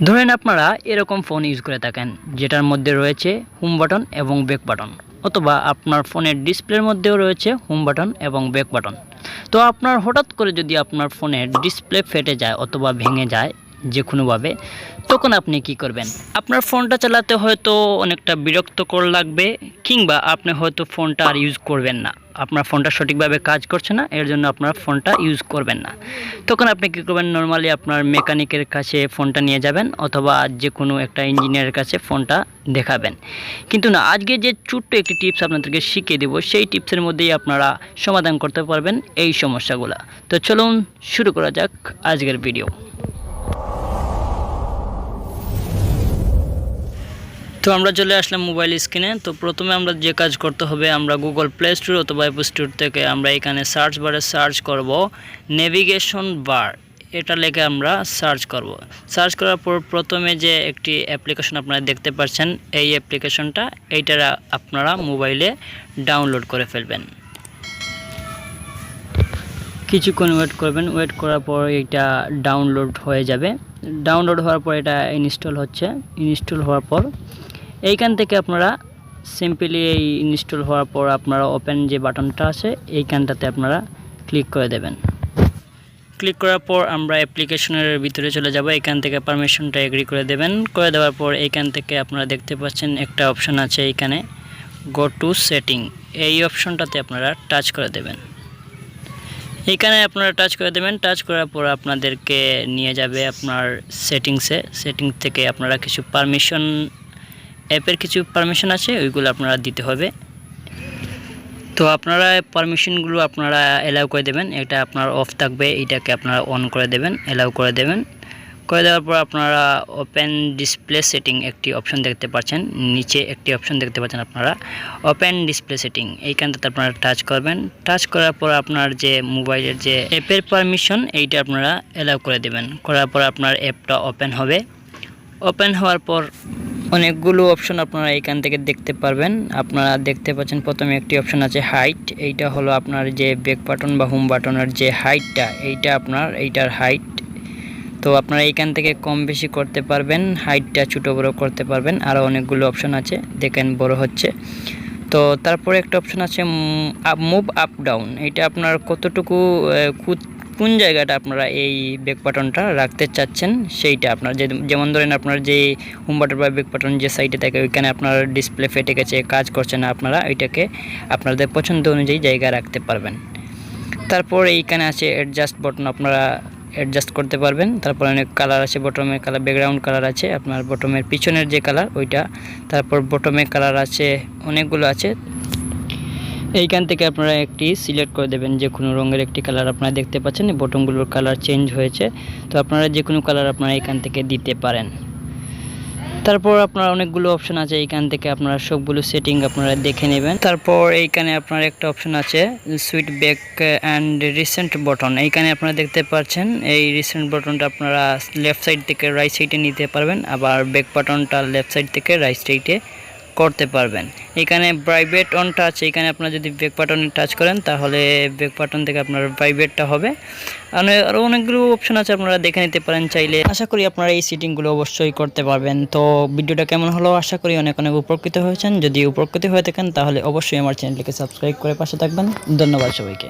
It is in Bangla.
ধরেন আপনারা এরকম ফোন ইউজ করে থাকেন যেটার মধ্যে রয়েছে হোম বাটন এবং ব্যাক বাটন, অথবা আপনার ফোনের ডিসপ্লের মধ্যেও রয়েছে হোম বাটন এবং ব্যাক বাটন। তো আপনার হঠাৎ করে যদি আপনার ফোনের ডিসপ্লে ফেটে যায় অথবা ভেঙে যায় যে কোনোভাবে, তখন আপনি কি করবেন? আপনার ফোনটা চালাতে হয়তো অনেকটা বিরক্তকর লাগবে, কিংবা আপনি হয়তো ফোনটা আর ইউজ করবেন না। আপনার ফোনটা সঠিকভাবে কাজ করছে না, এর জন্য আপনার ফোনটা ইউজ করবেন না। তখন আপনি কী করবেন? নর্মালি আপনার মেকানিকের কাছে ফোনটা নিয়ে যাবেন, অথবা যে কোনো একটা ইঞ্জিনিয়ারের কাছে ফোনটা দেখাবেন। কিন্তু না, আজকে যে ছোট্ট একটি টিপস আপনাদেরকে শিখিয়ে দেবো, সেই টিপসের মধ্যেই আপনারা সমাধান করতে পারবেন এই সমস্যাগুলো। তো চলুন শুরু করা যাক আজকের ভিডিও। তো আমরা চলে আসলাম মোবাইল স্ক্রিনে। তো প্রথমে আমরা যে কাজ করতে হবে, আমরা গুগল প্লে স্টোর অথবা অ্যাপ স্টোর থেকে আমরা এখানে সার্চ বারে সার্চ করব নেভিগেশন বার, এটা লিখে আমরা সার্চ করব। সার্চ করার পর প্রথমে যে একটি অ্যাপ্লিকেশন আপনারা দেখতে পাচ্ছেন, এই অ্যাপ্লিকেশনটা এইটা আপনারা মোবাইলে ডাউনলোড করে ফেলবেন। কিছুক্ষণ ওয়েট করবেন, ওয়েট করার পর এটা ডাউনলোড হয়ে যাবে। ডাউনলোড হওয়ার পর এটা ইনস্টল হচ্ছে। ইনস্টল হওয়ার পর এইখান থেকে আপনারা সিম্পলি এই ইনস্টল হওয়ার পর আপনারা ওপেন যে বাটনটা আছে এইখানটাতে আপনারা ক্লিক করে দেবেন। ক্লিক করার পর আমরা অ্যাপ্লিকেশনের ভিতরে চলে যাব। এখান থেকে পারমিশনটা এগ্রি করে দেবেন। করে দেওয়ার পর এইখান থেকে আপনারা দেখতে পাচ্ছেন একটা অপশন আছে এইখানে গো টু সেটিং, এই অপশনটাতে আপনারা টাচ করে দেবেন। এইখানে আপনারা টাচ করে দেবেন। টাচ করার পর আপনাদেরকে নিয়ে যাবে আপনার সেটিংসে। সেটিংস থেকে আপনারা কিছু পারমিশন, অ্যাপের কিছু পারমিশন আছে, ওইগুলো আপনারা দিতে হবে। তো আপনারা পারমিশনগুলো আপনারা অ্যালাউ করে দেবেন। এটা আপনার অফ থাকবে, এটাকে আপনারা অন করে দেবেন, অ্যালাউ করে দেবেন। করে দেওয়ার পর আপনারা ওপেন ডিসপ্লে সেটিং একটি অপশন দেখতে পাচ্ছেন, নিচে একটি অপশন দেখতে পাচ্ছেন আপনারা ওপেন ডিসপ্লে সেটিং, এইখানটাতে আপনারা টাচ করবেন। টাচ করার পর আপনার যে মোবাইলের যে অ্যাপের পারমিশন এইটা আপনারা অ্যালাউ করে দেবেন। করার পর আপনার অ্যাপটা ওপেন হবে। ওপেন হওয়ার পর অনেকগুলো অপশন আপনারা এখান থেকে দেখতে পারবেন। আপনারা দেখতে পাচ্ছেন প্রথমে একটি অপশন আছে হাইট, এইটা হলো আপনার যে ব্যাক বাটন বা হোম বাটনের যে হাইটটা, এইটা আপনার এইটার হাইট। তো আপনারা এইখান থেকে কম বেশি করতে পারবেন, হাইটটা ছোটো বড়ো করতে পারবেন। আরও অনেকগুলো অপশন আছে, দেখেন বড় হচ্ছে। তো তারপরে একটা অপশন আছে মুভ আপ ডাউন, এটা আপনার কতটুকু কোন জায়গাটা আপনারা এই ব্যাক বাটনটা রাখতে চাচ্ছেন সেইটা আপনার, যেমন ধরেন আপনার যে হোম বাটন বা ব্যাক বাটন যে সাইডে থাকে ওইখানে আপনার ডিসপ্লে ফেটে গেছে, কাজ করছে না, আপনারা ওইটাকে আপনাদের পছন্দ অনুযায়ী জায়গায় রাখতে পারবেন। তারপর এইখানে আছে অ্যাডজাস্ট বাটন, আপনারা অ্যাডজাস্ট করতে পারবেন। তারপর অনেক কালার আছে, বটমের কালার, ব্যাকগ্রাউন্ড কালার আছে আপনার বটমের পিছনের যে কালার ওইটা। তারপর বটমের কালার আছে, অনেকগুলো আছে। এইখান থেকে আপনারা একটি সিলেক্ট করে দেবেন, যে কোনো রঙের একটি কালার আপনারা দেখতে পাচ্ছেন বটনগুলোর কালার চেঞ্জ হয়েছে। তো আপনারা যে কোনো কালার আপনারা এখান থেকে দিতে পারেন। তারপর আপনার অনেকগুলো অপশন আছে, এইখান থেকে আপনারা সবগুলো সেটিং আপনারা দেখে নেবেন। তারপর এইখানে আপনার একটা অপশন আছে sweet back and recent button, এইখানে আপনারা দেখতে পাচ্ছেন এই রিসেন্ট বটনটা আপনারা লেফট সাইড থেকে রাইট সাইডে নিতে পারবেন, আবার ব্যাক বাটনটা লেফট সাইড থেকে রাইট সাইডে করতে পারবেন। এখানে ভাইব্রেট অনটা আছে, এখানে আপনারা যদি ব্যাক বাটনে টাচ করেন তাহলে ব্যাক বাটন থেকে আপনার ভাইব্রেটটা হবে। আরও অনেকগুলো অপশন আছে, আপনারা দেখে নিতে পারেন চাইলে। আশা করি আপনারা এই সেটিংগুলো অবশ্যই করতে পারবেন। তো ভিডিওটা কেমন হলো, আশা করি অনেক অনেক উপকৃত হয়েছেন। যদি উপকৃত হয়ে থাকেন তাহলে অবশ্যই আমার চ্যানেলটিকে সাবস্ক্রাইব করে পাশে থাকবেন। ধন্যবাদ সবাইকে।